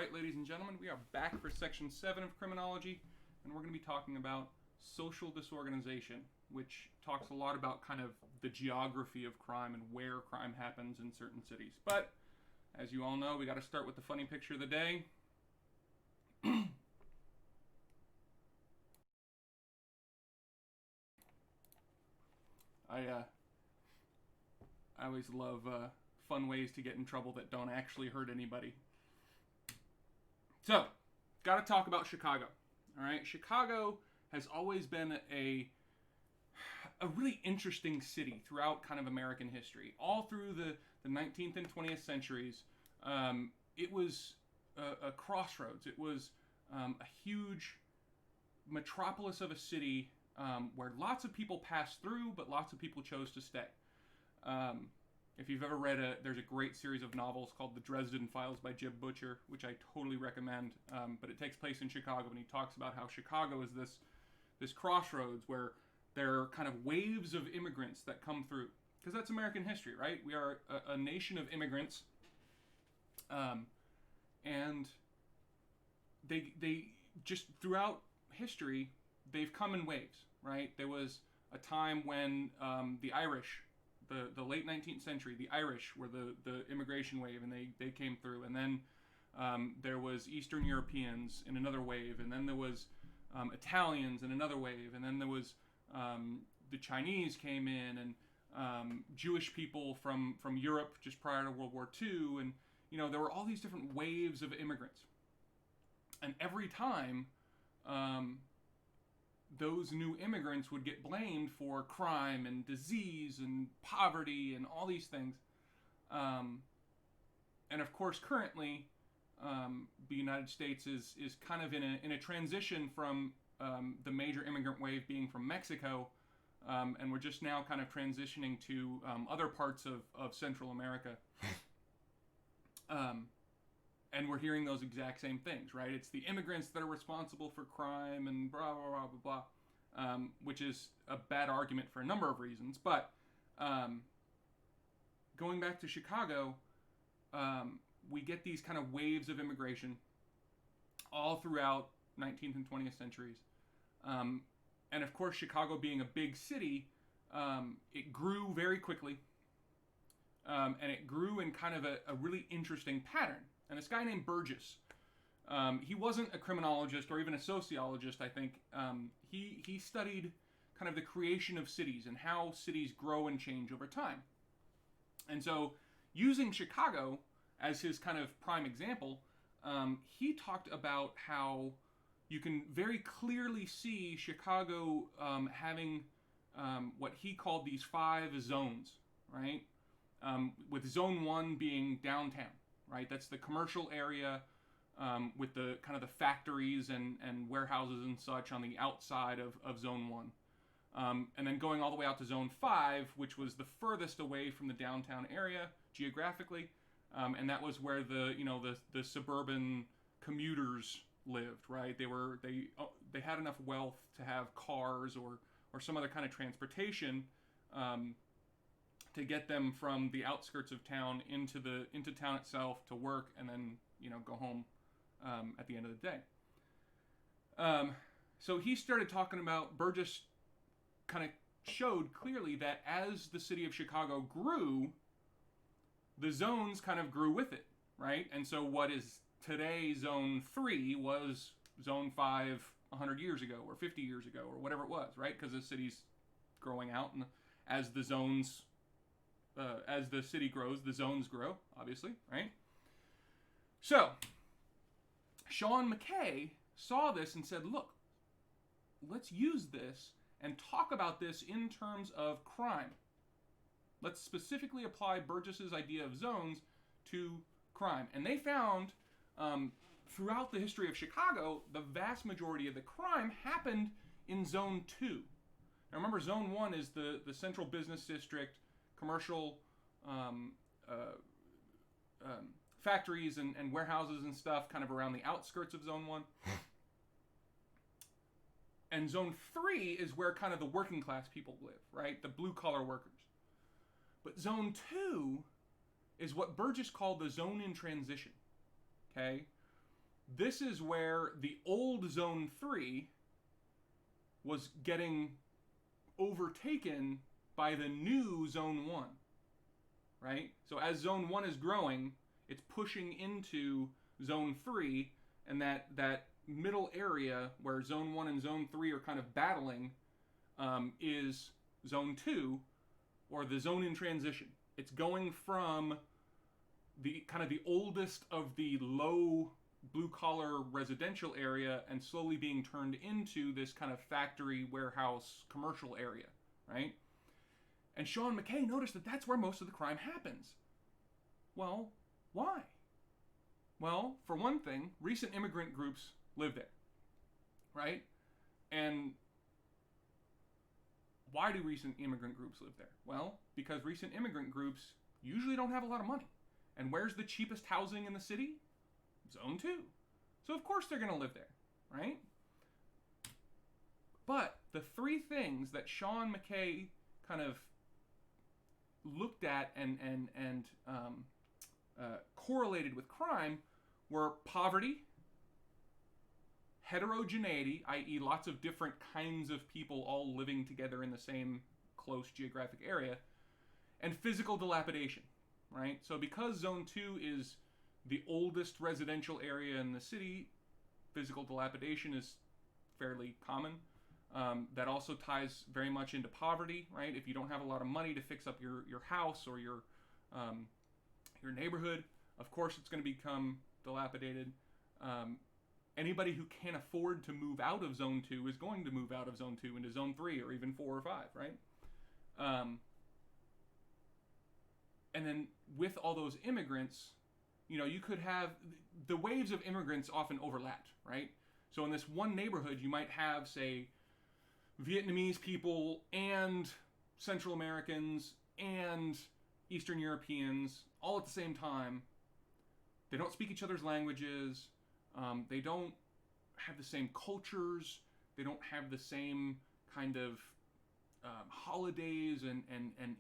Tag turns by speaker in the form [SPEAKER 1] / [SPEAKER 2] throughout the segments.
[SPEAKER 1] right, ladies and gentlemen, we are back for section 7 of Criminology, and we're going to be talking about social disorganization, which talks a lot about kind of the geography of crime and where crime happens in certain cities. But, as you all know, we got to start with the funny picture of the day. I always love fun ways to get in trouble that don't actually hurt anybody. So, got to talk about Chicago. All right, Chicago has always been a really interesting city throughout kind of American history. All through the 19th and 20th centuries, it was a crossroads. It was a huge metropolis of a city where lots of people passed through, but lots of people chose to stay. If you've ever read there's a great series of novels called The Dresden Files by Jeb Butcher, which I totally recommend. But it takes place in Chicago, and he talks about how Chicago is this crossroads where there are kind of waves of immigrants that come through. Because that's American history, right? We are a nation of immigrants. And they just throughout history, they've come in waves, right? There was a time when the Irish, the late 19th century, the Irish were the immigration wave, and they came through. And then there was Eastern Europeans in another wave, and then there was Italians in another wave, and then there was the Chinese came in, and Jewish people from Europe just prior to World War II, and there were all these different waves of immigrants. And every time those new immigrants would get blamed for crime and disease and poverty and all these things. And of course, currently, the United States is kind of in a transition from the major immigrant wave being from Mexico, and we're just now kind of transitioning to other parts of Central America. And we're hearing those exact same things, right? It's the immigrants that are responsible for crime and blah, blah, blah, blah, blah, which is a bad argument for a number of reasons. But going back to Chicago, we get these kind of waves of immigration all throughout 19th and 20th centuries. And of course, Chicago being a big city, it grew very quickly. And it grew in kind of a really interesting pattern. And this guy named Burgess, he wasn't a criminologist or even a sociologist, I think. He studied kind of the creation of cities and how cities grow and change over time. And so, using Chicago as his kind of prime example, he talked about how you can very clearly see Chicago having what he called these 5 zones, right? With zone 1 being downtown, right? That's the commercial area with the kind of the factories and warehouses and such on the outside of zone 1. And then going all the way out to zone 5, which was the furthest away from the downtown area geographically. And that was where the suburban commuters lived, right? They had enough wealth to have cars or some other kind of transportation to get them from the outskirts of town into town itself to work, and then go home at the end of the day. So he started talking about, Burgess kind of showed clearly that as the city of Chicago grew, the zones kind of grew with it, right? And so what is today zone 3 was zone 5 100 years ago or 50 years ago or whatever it was, right? Because the city's growing out, and as the zones as the city grows, the zones grow, obviously, right? So, Sean McKay saw this and said, look, let's use this and talk about this in terms of crime. Let's specifically apply Burgess's idea of zones to crime. And they found, throughout the history of Chicago, the vast majority of the crime happened in Zone 2. Now remember, Zone 1 is the central business district, commercial factories and warehouses and stuff kind of around the outskirts of Zone 1. And Zone 3 is where kind of the working class people live, right? The blue collar workers. But Zone 2 is what Burgess called the zone in transition, okay? This is where the old Zone 3 was getting overtaken by the new Zone 1, right? So as Zone 1 is growing, it's pushing into Zone 3, and that middle area where Zone 1 and Zone 3 are kind of battling is Zone 2, or the zone in transition. It's going from the kind of the oldest of the low blue-collar residential area and slowly being turned into this kind of factory, warehouse, commercial area, right? And Sean McKay noticed that that's where most of the crime happens. Well, why? Well, for one thing, recent immigrant groups live there, right? And why do recent immigrant groups live there? Well, because recent immigrant groups usually don't have a lot of money. And where's the cheapest housing in the city? Zone 2. So of course they're going to live there, right? But the three things that Sean McKay kind of looked at and correlated with crime were poverty, heterogeneity, i.e. lots of different kinds of people all living together in the same close geographic area, and physical dilapidation, right? So because Zone 2 is the oldest residential area in the city, physical dilapidation is fairly common. That also ties very much into poverty, right? If you don't have a lot of money to fix up your house or your neighborhood, of course it's going to become dilapidated. Anybody who can't afford to move out of Zone 2 is going to move out of Zone 2 into Zone 3 or even 4 or 5, right? And then with all those immigrants, you could have the waves of immigrants often overlapped, right? So in this one neighborhood, you might have, say, Vietnamese people and Central Americans and Eastern Europeans all at the same time. They don't speak each other's languages. They don't have the same cultures. They don't have the same kind of holidays and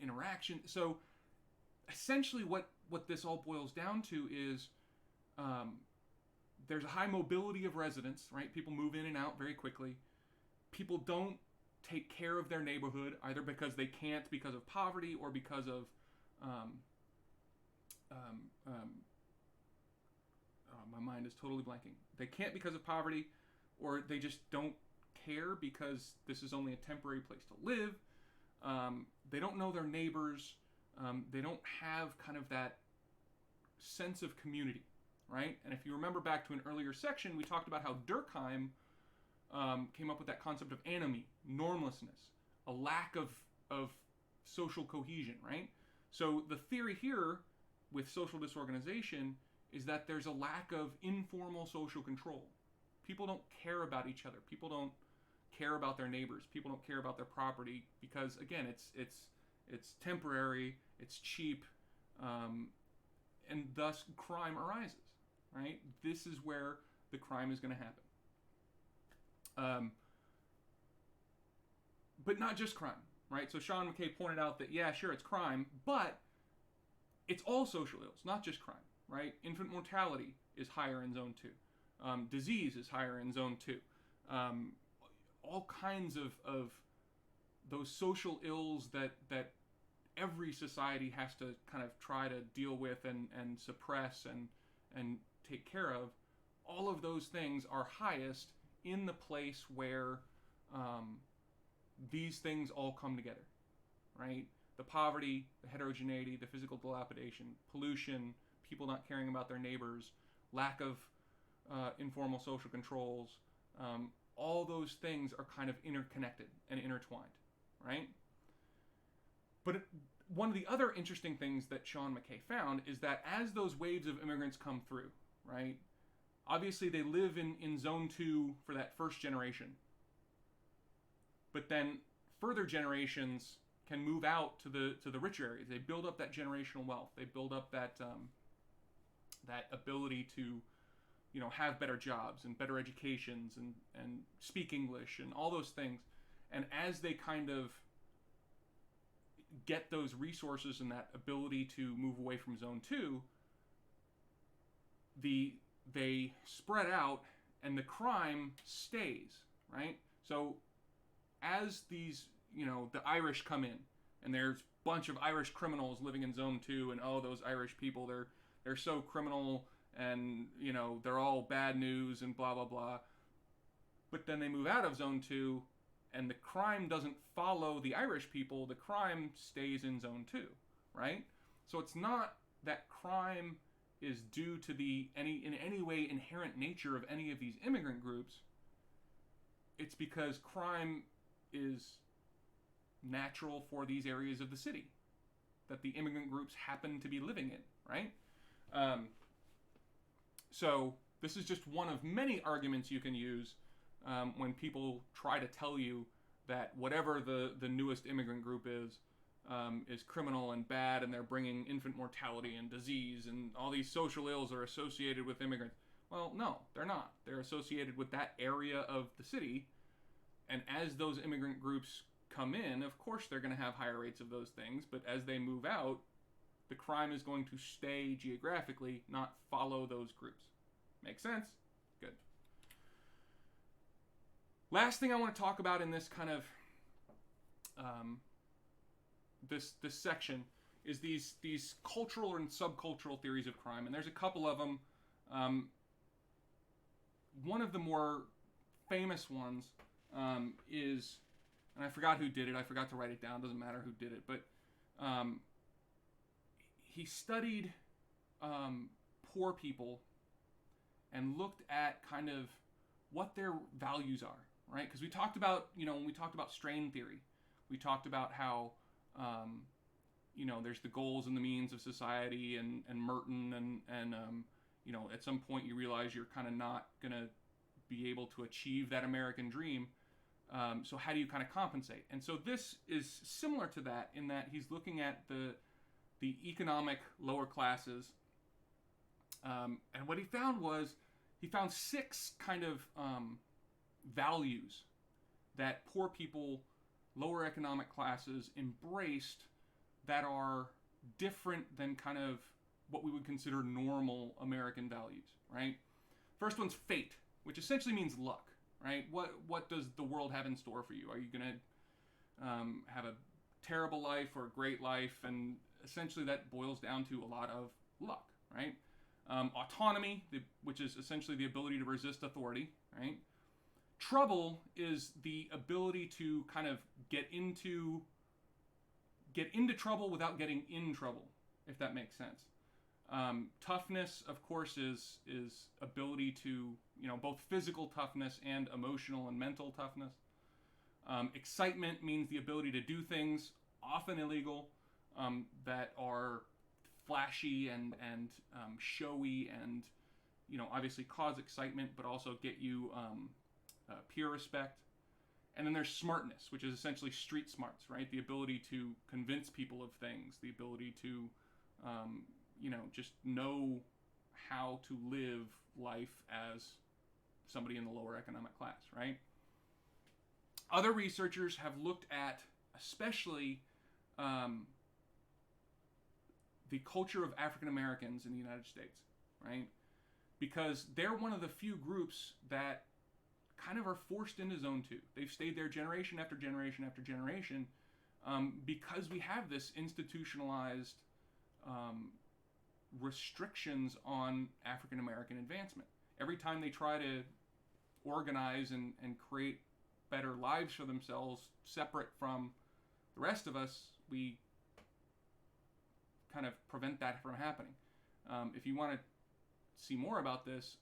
[SPEAKER 1] interaction. So essentially what this all boils down to is there's a high mobility of residents, right? People move in and out very quickly. People don't take care of their neighborhood, either because they can't because of poverty or because of my mind is totally blanking. They can't because of poverty, or they just don't care because this is only a temporary place to live. They don't know their neighbors. They don't have kind of that sense of community, right? And if you remember back to an earlier section, we talked about how Durkheim came up with that concept of anomie, normlessness, a lack of social cohesion, right? So the theory here with social disorganization is that there's a lack of informal social control. People don't care about each other. People don't care about their neighbors. People don't care about their property because, again, it's temporary, it's cheap, and thus crime arises, right? This is where the crime is going to happen. But not just crime, right? So Sean McKay pointed out that, yeah, sure, it's crime, but it's all social ills, not just crime, right? Infant mortality is higher in Zone 2. Disease is higher in Zone 2. All kinds of those social ills that every society has to kind of try to deal with and suppress and take care of, all of those things are highest in the place where these things all come together, right? The poverty, the heterogeneity, the physical dilapidation, pollution, people not caring about their neighbors, lack of informal social controls, all those things are kind of interconnected and intertwined, right? But one of the other interesting things that Sean McKay found is that as those waves of immigrants come through, right, obviously they live in Zone 2 for that first generation. But then further generations can move out to the richer areas. They build up that generational wealth. They build up that ability to, have better jobs and better educations and speak English and all those things. And as they kind of get those resources and that ability to move away from Zone 2, the they spread out and the crime stays, right? So as these, the Irish come in, and there's a bunch of Irish criminals living in Zone 2, and oh, those Irish people, they're so criminal, and, they're all bad news, and blah, blah, blah. But then they move out of Zone 2, and the crime doesn't follow the Irish people, the crime stays in Zone 2, right? So it's not that crime is due to in any way inherent nature of any of these immigrant groups. It's because crime is natural for these areas of the city that the immigrant groups happen to be living in, right? So this is just one of many arguments you can use when people try to tell you that whatever the newest immigrant group is criminal and bad, and they're bringing infant mortality and disease, and all these social ills are associated with immigrants. Well, no, they're not. They're associated with that area of the city, and as those immigrant groups come in, of course they're going to have higher rates of those things, but as they move out, the crime is going to stay geographically, not follow those groups. Make sense? Good. Last thing I want to talk about in this kind of this section is these cultural and subcultural theories of crime, and there's a couple of them. One of the more famous ones is, and I forgot who did it. I forgot to write it down. Doesn't matter who did it, but he studied poor people and looked at kind of what their values are, right? Because we talked about, when we talked about strain theory, we talked about how, there's the goals and the means of society, and Merton, and at some point you realize you're kind of not going to be able to achieve that American dream. So how do you kind of compensate? And so this is similar to that in that he's looking at the economic lower classes. And what he found was, he found 6 kind of values that poor people, lower economic classes embraced that are different than kind of what we would consider normal American values, right? First one's fate, which essentially means luck, right? What does the world have in store for you? Are you going to have a terrible life or a great life? And essentially that boils down to a lot of luck, right? Autonomy, which is essentially the ability to resist authority, right? Trouble is the ability to kind of get into trouble without getting in trouble, if that makes sense. Toughness, of course, is ability to, both physical toughness and emotional and mental toughness. Excitement means the ability to do things, often illegal, that are flashy and showy and, obviously cause excitement, but also get you peer respect. And then there's smartness, which is essentially street smarts, right? The ability to convince people of things, the ability to, just know how to live life as somebody in the lower economic class, right? Other researchers have looked at, especially, the culture of African Americans in the United States, right? Because they're one of the few groups that kind of are forced into Zone 2. They've stayed there generation after generation after generation because we have this institutionalized restrictions on African American advancement. Every time they try to organize and create better lives for themselves separate from the rest of us, we kind of prevent that from happening. If you want to see more about this,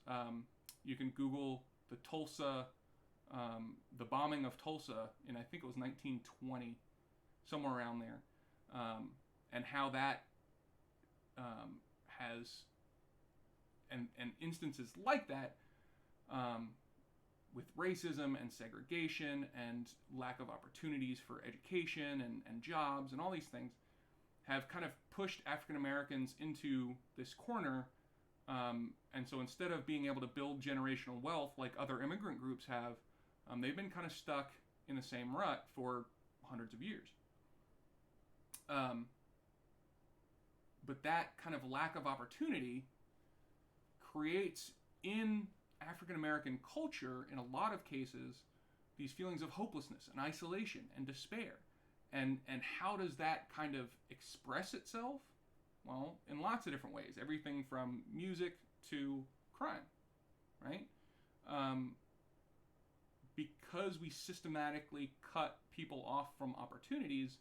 [SPEAKER 1] you can Google the bombing of Tulsa in, I think it was 1920, somewhere around there, and how that has, and instances like that, with racism and segregation and lack of opportunities for education and jobs and all these things, have kind of pushed African Americans into this corner. And so instead of being able to build generational wealth like other immigrant groups have, they've been kind of stuck in the same rut for hundreds of years. But that kind of lack of opportunity creates in African American culture, in a lot of cases, these feelings of hopelessness and isolation and despair. And how does that kind of express itself? Well, in lots of different ways. Everything from music to crime, right? Because we systematically cut people off from opportunities,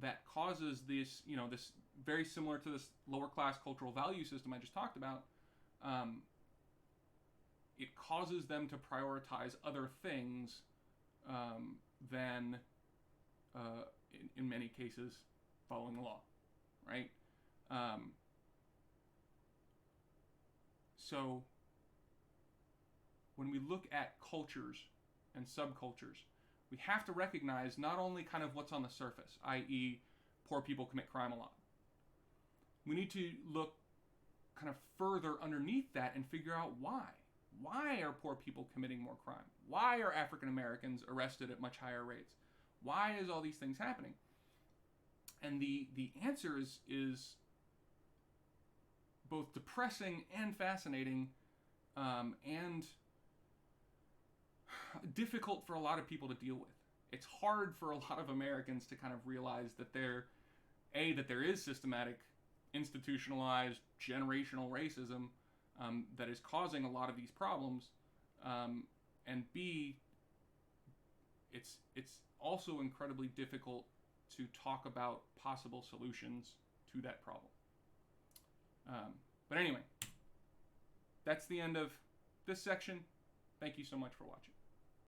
[SPEAKER 1] that causes this, this very similar to this lower class cultural value system I just talked about. It causes them to prioritize other things than, in many cases, following the law, right? So when we look at cultures and subcultures, we have to recognize not only kind of what's on the surface, i.e., poor people commit crime a lot. We need to look kind of further underneath that and figure out why. Why are poor people committing more crime? Why are African Americans arrested at much higher rates? Why is all these things happening? And the answer is both depressing and fascinating, and difficult for a lot of people to deal with. It's hard for a lot of Americans to kind of realize that there is systematic, institutionalized, generational racism that is causing a lot of these problems, and B, it's also incredibly difficult to talk about possible solutions to that problem. But anyway, that's the end of this section. Thank you so much for watching.